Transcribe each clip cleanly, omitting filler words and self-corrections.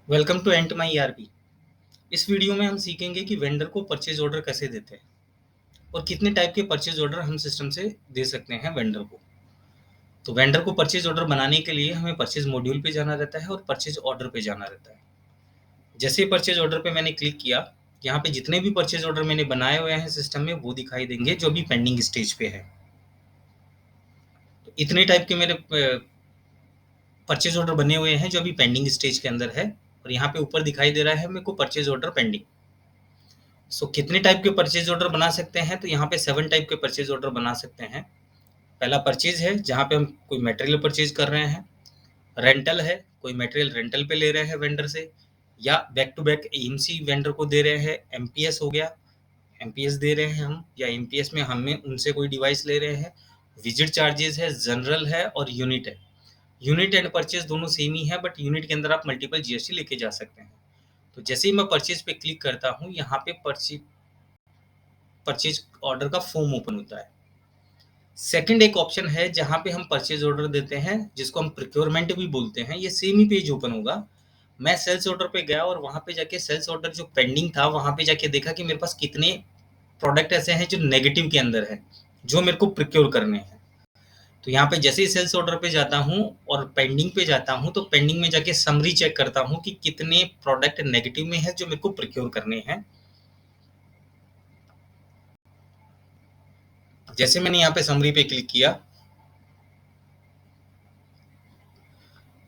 Welcome to ant my ERP. इस video में हम सीखेंगे कि वेंडर को परचेज ऑर्डर कैसे देते हैं और कितने टाइप के परचेज ऑर्डर हम सिस्टम से दे सकते हैं वेंडर को। तो वेंडर को परचेज ऑर्डर बनाने के लिए हमें परचेज मॉड्यूल पे जाना रहता है और परचेज ऑर्डर पे जाना रहता है। जैसे ही परचेज ऑर्डर पे मैंने क्लिक किया, यहाँ पे जितने भी परचेज ऑर्डर मैंने बनाए हुए हैं सिस्टम में वो दिखाई देंगे जो भी पेंडिंग स्टेज पे है। तो इतने टाइप के मेरे परचेज ऑर्डर बने हुए हैं जो अभी पेंडिंग स्टेज के अंदर है, और यहाँ पे ऊपर दिखाई दे रहा है मेरे को परचेज ऑर्डर पेंडिंग। कितने टाइप के परचेज ऑर्डर बना सकते हैं, तो यहाँ पे 7 टाइप के परचेज ऑर्डर बना सकते हैं। पहला परचेज है जहाँ पे हम कोई मटेरियल परचेज कर रहे हैं। रेंटल है, कोई मटेरियल रेंटल पे ले रहे हैं वेंडर से, या back to back AMC vendor को दे रहे हैं। एमपीएस हो गया, एमपीएस दे रहे हैं हम, या एमपीएस में हमें उनसे कोई डिवाइस ले रहे हैं। विजिट चार्जेस है, जनरल है और यूनिट है। यूनिट एंड परचेज दोनों सेम ही है, बट यूनिट के अंदर आप मल्टीपल जीएसटी लेके जा सकते हैं। तो जैसे ही मैं परचेज पे क्लिक करता हूँ, यहाँ पे परचेज ऑर्डर का फॉर्म ओपन होता है। सेकंड एक ऑप्शन है जहाँ पे हम परचेज ऑर्डर देते हैं, जिसको हम प्रोक्योरमेंट भी बोलते हैं। ये सेम ही पेज ओपन होगा। मैं सेल्स ऑर्डर पे गया और वहाँ पे जाके सेल्स ऑर्डर जो पेंडिंग था वहाँ पे जाके देखा कि मेरे पास कितने प्रोडक्ट ऐसे हैं जो नेगेटिव के अंदर है, जो मेरे को प्रोक्योर करने हैं। तो यहाँ पे जैसे ही सेल्स ऑर्डर पे जाता हूँ और पेंडिंग पे जाता हूँ, तो पेंडिंग में जाके समरी चेक करता हूँ कि कितने प्रोडक्ट नेगेटिव में है जो मेरे को प्रोक्योर करने हैं। जैसे मैंने यहाँ पे समरी पे क्लिक किया,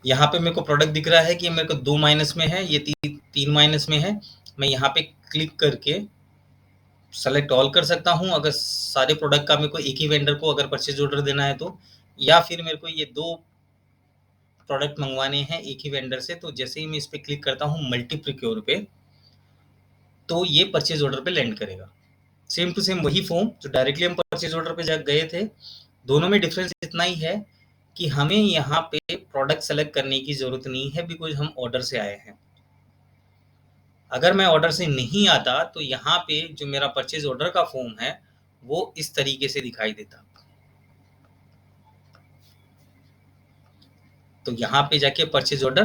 यहाँ पे मेरे को प्रोडक्ट दिख रहा है कि मेरे को 2 माइनस में है, ये 3 माइनस में है। मैं यहाँ पे क्लिक करके सेलेक्ट ऑल कर सकता हूँ अगर सारे प्रोडक्ट का मेरे को एक ही वेंडर को अगर परचेज ऑर्डर देना है तो, या फिर मेरे को ये 2 प्रोडक्ट मंगवाने हैं एक ही वेंडर से। तो जैसे ही मैं इस पे क्लिक करता हूँ मल्टी प्रोक्योर पे, तो ये परचेज ऑर्डर पे लैंड करेगा। सेम टू सेम वही फॉर्म जो डायरेक्टली हम परचेज ऑर्डर पे जा गए थे। दोनों में डिफरेंस इतना ही है कि हमें यहाँ पे प्रोडक्ट सेलेक्ट करने की जरूरत नहीं है, बिकॉज हम ऑर्डर से आए हैं। अगर मैं ऑर्डर से नहीं आता तो यहाँ पे जो मेरा परचेज ऑर्डर का फॉर्म है वो इस तरीके से दिखाई देता। तो यहाँ पे जाके purchase order,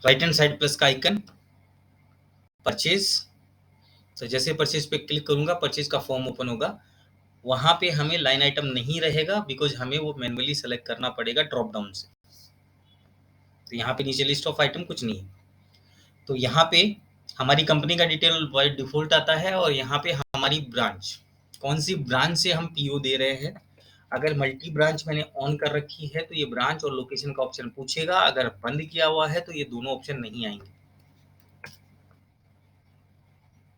right hand side plus का आइकन, परचेज। तो जैसे परचेज पे क्लिक करूंगा परचेज का फॉर्म ओपन होगा। वहां पे हमें लाइन आइटम नहीं रहेगा, बिकॉज हमें वो मैन्युअली सेलेक्ट करना पड़ेगा ड्रॉप डाउन से। तो यहाँ पे नीचे लिस्ट ऑफ आइटम कुछ नहीं। तो यहाँ पे हमारी कंपनी का डिटेल बाय डिफॉल्ट आता है, और यहाँ पे हमारी ब्रांच, कौन सी ब्रांच से हम पीओ दे रहे हैं। अगर मल्टी ब्रांच मैंने ऑन कर रखी है तो ये ब्रांच और लोकेशन का ऑप्शन पूछेगा। अगर बंद किया हुआ है तो ये दोनों ऑप्शन नहीं आएंगे।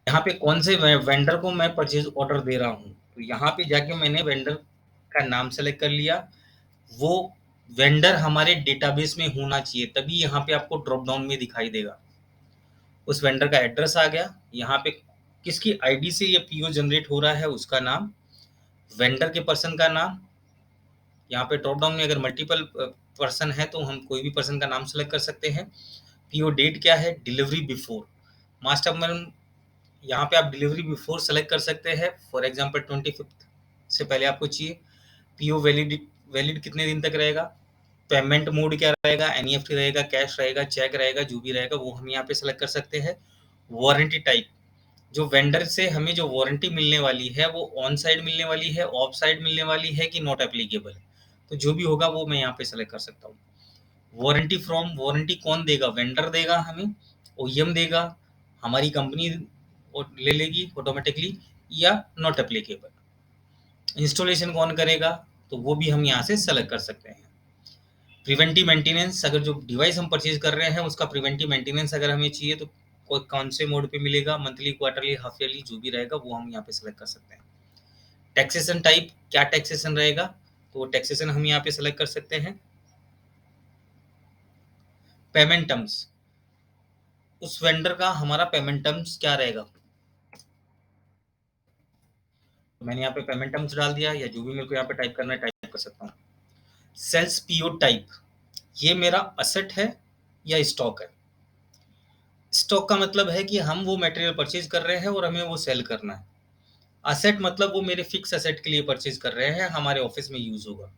यहाँ पे कौन से वेंडर को मैं परचेज ऑर्डर दे रहा हूँ, तो यहाँ पे जाके मैंने वेंडर का नाम सेलेक्ट कर लिया। वो वेंडर हमारे डेटाबेस में होना चाहिए, तभी यहाँ पे आपको ड्रॉप डाउन में दिखाई देगा। उस वेंडर का एड्रेस आ गया, यहाँ पे किसकी आईडी से ये पीओ जनरेट हो रहा है उसका नाम, वेंडर के पर्सन का नाम। यहाँ पे ड्रॉप डाउन में अगर मल्टीपल पर्सन है तो हम कोई भी पर्सन का नाम सेलेक्ट कर सकते हैं। पीओ डेट क्या है, डिलीवरी बिफोर। मास्टर मैन, यहाँ पे आप डिलीवरी बिफोर सेलेक्ट कर सकते हैं। फॉर एग्जांपल 25 से पहले आपको चाहिए। पीओ वैलिड वैलिड कितने दिन तक रहेगा। पेमेंट मोड क्या रहेगा, एनईएफटी रहेगा, कैश रहेगा, चेक रहेगा, जो भी रहेगा वो हम यहाँ पे सेलेक्ट कर सकते हैं। वारंटी टाइप, जो वेंडर से हमें जो वारंटी मिलने वाली है वो ऑन साइड मिलने वाली है, ऑफ साइड मिलने वाली है कि नॉट एप्लीकेबल है। तो जो भी होगा वो मैं यहाँ पे सेलेक्ट कर सकता हूँ। वारंटी फ्रॉम, वारंटी कौन देगा, वेंडर देगा हमें, ओईएम देगा, हमारी कंपनी ले लेगी ऑटोमेटिकली, या नॉट एप्लीकेबल। इंस्टॉलेशन कौन करेगा, तो वो भी हम यहाँ से सेलेक्ट कर सकते हैं। प्रिवेंटिव मेंटेनेंस, अगर जो डिवाइस हम परचेज कर रहे हैं उसका प्रिवेंटिव मेंटेनेंस अगर हमें चाहिए तो कौन से मोड पे मिलेगा, मंथली, क्वार्टरली, हाफ ईयरली, जो भी रहेगा वो हम यहाँ पे सेलेक्ट कर सकते हैं। टैक्सेशन टाइप, क्या टैक्सेशन रहेगा, तो वो टैक्सेशन हम यहाँ पे सेलेक्ट कर सकते हैं। पेमेंट टर्म्स, उस वेंडर का हमारा पेमेंट टर्म्स क्या रहेगा, तो मैंने यहाँ पे पेमेंट टर्म्स डाल दिया, या जो भी मेरे को यहाँ पे टाइप करना है टाइप कर सकता हूँ। सेल्स पीओ टाइप, ये मेरा असेट है या स्टॉक है। स्टॉक का मतलब है कि हम वो मटेरियल परचेज कर रहे हैं और हमें वो सेल करना है। असेट मतलब वो मेरे फिक्स असेट के लिए परचेज कर रहे हैं, हमारे ऑफिस में यूज होगा।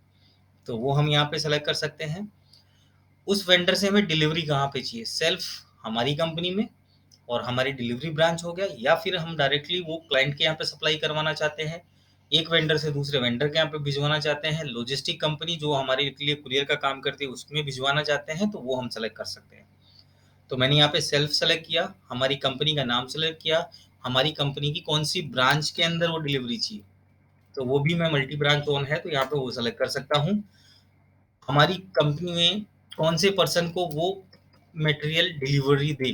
तो वो हम यहाँ पे सेलेक्ट कर सकते हैं। उस वेंडर से हमें डिलीवरी कहाँ पे चाहिए, सेल्फ हमारी कंपनी में और हमारी डिलीवरी ब्रांच हो गया, या फिर हम डायरेक्टली वो क्लाइंट के यहाँ पे सप्लाई करवाना चाहते हैं, एक वेंडर से दूसरे वेंडर के यहाँ पे भिजवाना चाहते हैं, लॉजिस्टिक कंपनी जो हमारे लिए कुरियर का काम करती है उसमें भिजवाना चाहते हैं, तो वो हम सेलेक्ट कर सकते हैं। तो मैंने यहाँ पे सेल्फ सेलेक्ट किया, हमारी कंपनी का नाम सेलेक्ट किया, हमारी कंपनी की कौन सी ब्रांच के अंदर वो डिलीवरी चाहिए, तो वो भी मैं मल्टी ब्रांच ऑन है तो यहाँ पे वो सेलेक्ट कर सकता हूँ। हमारी कंपनी में कौन से पर्सन को वो मटेरियल डिलीवरी दे,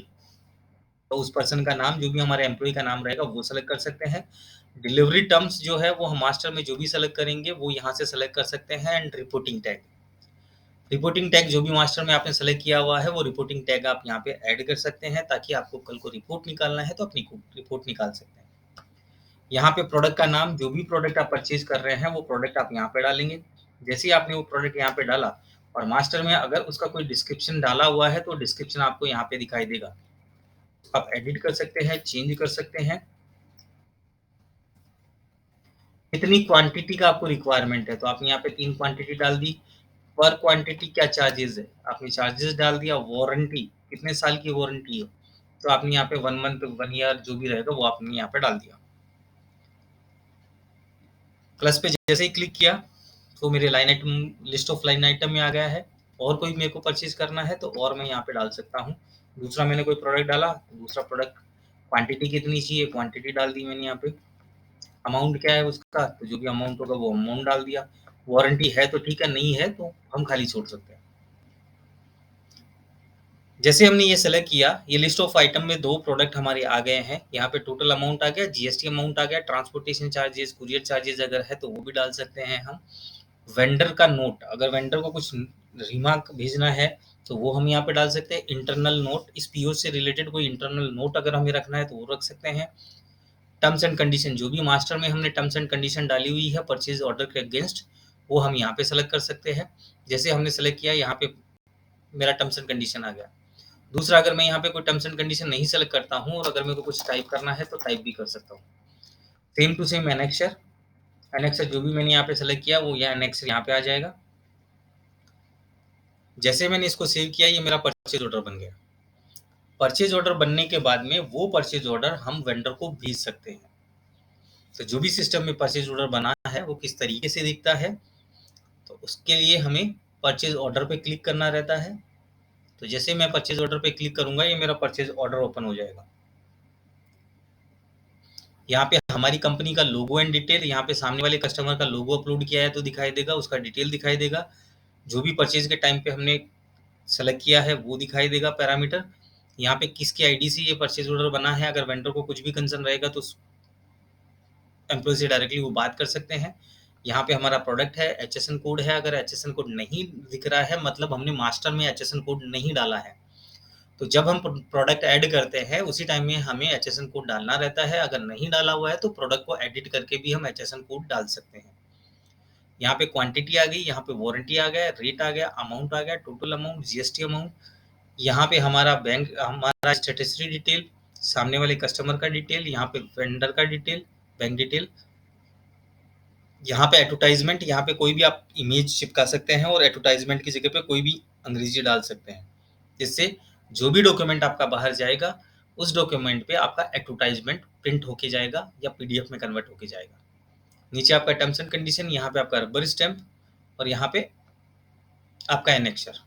तो उस पर्सन का नाम, जो भी हमारे एम्प्लॉय का नाम रहेगा वो सेलेक्ट कर सकते हैं। डिलीवरी टर्म्स जो है वो हम मास्टर में जो भी सेलेक्ट करेंगे वो यहाँ से सेलेक्ट कर सकते हैं। And reporting tag, reporting tag जो भी मास्टर में आपने सेलेक्ट किया हुआ है वो रिपोर्टिंग टैग आप यहाँ पे ऐड कर सकते हैं, ताकि आपको कल को रिपोर्ट निकालना है तो अपनी रिपोर्ट निकाल सकते हैं। यहाँ पे प्रोडक्ट का नाम, जो भी प्रोडक्ट आप परचेज कर रहे हैं वो प्रोडक्ट आप यहाँ पे डालेंगे। जैसे ही आपने वो प्रोडक्ट यहाँ पे डाला और मास्टर में अगर उसका कोई डिस्क्रिप्शन डाला हुआ है तो डिस्क्रिप्शन आपको यहाँ पे दिखाई देगा, आप एडिट कर सकते हैं, चेंज कर सकते हैं। कितनी क्वांटिटी का आपको रिक्वायरमेंट है तो आपने यहाँ पे 3 क्वांटिटी डाल दी। पर क्वांटिटी क्या चार्जेस है, आपने चार्जेस डाल दिया। वारंटी, कितने साल की वारंटी है, तो आपने यहाँ पे 1 मंथ 1 ईयर जो भी रहेगा वो आपने यहाँ पे डाल दिया। प्लस पे जैसे ही क्लिक किया तो मेरे line item, list of line item में आ गया है। और कोई मेरे को परचेज करना है तो और मैं यहाँ पे डाल सकता हूँ। दूसरा मैंने कोई प्रोडक्ट डाला, दूसरा प्रोडक्ट क्वांटिटी कितनी चाहिए, क्वांटिटी डाल दी मैंने यहाँ पे। अमाउंट क्या है उसका, तो जो भी अमाउंट होगा वो अमाउंट डाल दिया। वारंटी है तो ठीक है, नहीं है तो हम खाली छोड़ सकते हैं। जैसे हमने ये सेलेक्ट किया, ये लिस्ट ऑफ आइटम में 2 प्रोडक्ट हमारे आ गए हैं। यहाँ पे टोटल अमाउंट आ गया, जीएसटी अमाउंट आ गया, ट्रांसपोर्टेशन चार्जेस, कुरियर चार्जेस अगर है तो वो भी डाल सकते हैं हम। वेंडर का नोट, अगर वेंडर को कुछ रिमार्क भेजना है तो वो हम यहाँ पे डाल सकते हैं। इंटरनल नोट, इस पीओ से रिलेटेड कोई इंटरनल नोट अगर हमें रखना है तो वो रख सकते हैं। टर्म्स एंड कंडीशन, जो भी मास्टर में हमने टर्म्स एंड कंडीशन डाली हुई है परचेज ऑर्डर के अगेंस्ट, वो हम यहाँ पे सेलेक्ट कर सकते हैं। जैसे हमने सेलेक्ट किया, यहाँ पे मेरा टर्म्स एंड कंडीशन आ गया। दूसरा, अगर मैं यहाँ पे कोई टर्म्स एंड कंडीशन नहीं सेलेक्ट करता हूँ और अगर मेरे को कुछ टाइप करना है तो टाइप भी कर सकता हूँ। Same to same annexure, annexure जो भी मैंने यहाँ पे सेलेक्ट किया वो यहाँ एनेक्सर यहाँ पे आ जाएगा। जैसे मैंने इसको सेव किया, ये मेरा परचेज ऑर्डर बन गया। परचेज ऑर्डर बनने के बाद में वो परचेज ऑर्डर हम वेंडर को भेज सकते हैं। तो जो भी सिस्टम में परचेज ऑर्डर बना है वो किस तरीके से दिखता है, तो उसके लिए हमें परचेज ऑर्डर पे क्लिक करना रहता है। तो जैसे मैं परचेज ऑर्डर पे क्लिक करूंगा, ये मेरा परचेज ऑर्डर ओपन हो जाएगा। यहाँ पे हमारी कंपनी का लोगो एंड डिटेल, यहाँ पे सामने वाले कस्टमर का लोगो अपलोड किया है तो दिखाई देगा, उसका डिटेल दिखाई देगा, जो भी परचेज के टाइम पे हमने सेलेक्ट किया है वो दिखाई देगा पैरामीटर। यहाँ पे किसकी आईडी से ये परचेज ऑर्डर बना है, अगर वेंडर को कुछ भी कंसर्न रहेगा तो एम्प्लॉय से डायरेक्टली वो बात कर सकते हैं। यहाँ पे हमारा प्रोडक्ट है, एचएसएन कोड है, अगर एचएसएन कोड नहीं दिख रहा है मतलब हमने मास्टर में एचएसएन कोड नहीं डाला है। तो जब हम प्रोडक्ट ऐड करते हैं उसी टाइम में हमें एचएसएन कोड डालना रहता है। अगर नहीं डाला हुआ है तो प्रोडक्ट को एडिट करके भी हम एचएसएन कोड डाल सकते हैं। यहाँ पे क्वांटिटी आ गई, यहाँ पे वारंटी आ गया, रेट आ गया, अमाउंट आ गया, टोटल अमाउंट, जीएसटी अमाउंट। यहाँ पे हमारा बैंक, हमारा स्टेटसरी डिटेल, सामने वाले कस्टमर का डिटेल, यहाँ पे वेंडर का डिटेल, बैंक डिटेल। यहाँ पे एडवर्टाइजमेंट, यहाँ पे कोई भी आप इमेज चिपका सकते हैं और एडवर्टाइजमेंट की जगह पे कोई भी अंग्रेजी डाल सकते हैं, जिससे जो भी डॉक्यूमेंट आपका बाहर जाएगा उस डॉक्यूमेंट पे आपका एडवर्टाइजमेंट प्रिंट होके जाएगा या पीडीएफ में कन्वर्ट होके जाएगा। नीचे आपका टर्म्स एंड कंडीशन, यहाँ पे आपका रबर स्टैम्प और यहाँ पे आपका एनेक्सर।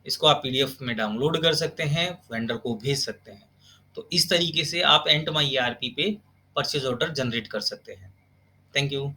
इसको आप पीडीएफ में डाउनलोड कर सकते हैं, वेंडर को भेज सकते हैं। तो इस तरीके से आप एंड माई ईआरपी पे परचेज ऑर्डर जनरेट कर सकते हैं। Thank you.